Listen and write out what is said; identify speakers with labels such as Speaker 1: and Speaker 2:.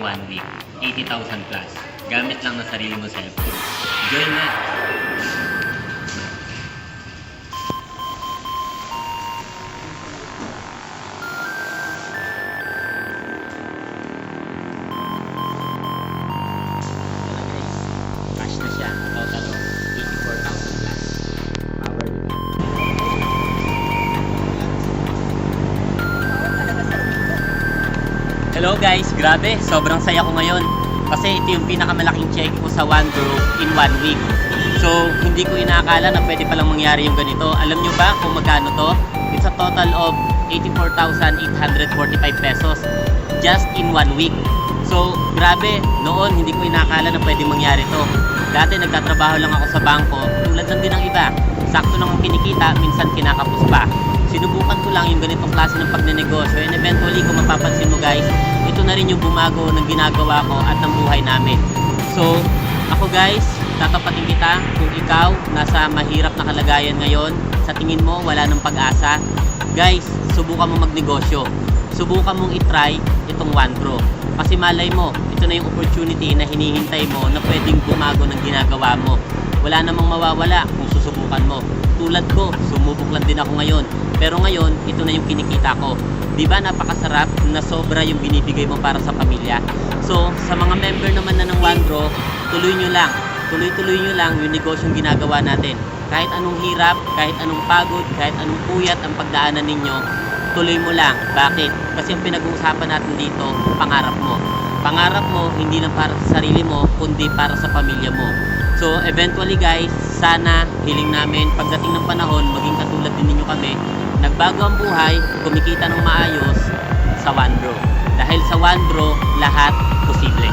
Speaker 1: 1 week, 80,000 plus. Gamit lang ng sarili mo cellphone. Join na! Cash na siya. Total of 84,000 plus. Power nila. Hello guys, grabe, sobrang saya ko ngayon kasi ito yung pinakamalaking check ko sa OneGroup in 1 week. So, hindi ko inaakala na pwede palang mangyari yung ganito. Alam nyo ba kung magkano to? It's a total of 84,845 pesos just in 1 week. So, grabe, noon hindi ko inaakala na pwede mangyari to. Dati nagtatrabaho lang ako sa bangko, tulad lang din ng iba. Sakto lang ang kinikita, minsan kinakapos pa. Sinubukan ko lang yung ganitong klase ng pagnenegosyo, and eventually kung mapapansin mo guys, ito na rin yung bumago ng ginagawa ko at ng buhay namin. So, ako guys, tatapatin kita kung ikaw nasa mahirap na kalagayan ngayon, sa tingin mo wala ng pag-asa, guys, subukan mo magnegosyo. Subukan mong itry itong OneGro. Kasi malay mo, ito na yung opportunity na hinihintay mo na pwedeng bumago ng ginagawa mo. Wala namang mawawala kung susubukan mo. Tulad ko, sumubok lang din ako ngayon. Pero ngayon, ito na yung kinikita ko. Diba napakasarap na sobra yung binibigay mo para sa pamilya? So, sa mga member naman na ng OneGro, tuloy nyo lang. Tuloy-tuloy nyo lang yung negosyong ginagawa natin. Kahit anong hirap, kahit anong pagod, kahit anong puyat ang pagdaanan ninyo, tuloy mo lang. Bakit? Kasi ang pinag-uusapan natin dito, pangarap mo. Pangarap mo, hindi lang para sa sarili mo, kundi para sa pamilya mo. So, eventually guys, sana hiling namin pagdating ng panahon, maging katulad din ninyo kami, nagbago ang buhay, kumikita ng maayos sa OneGro. Dahil sa OneGro, lahat posible.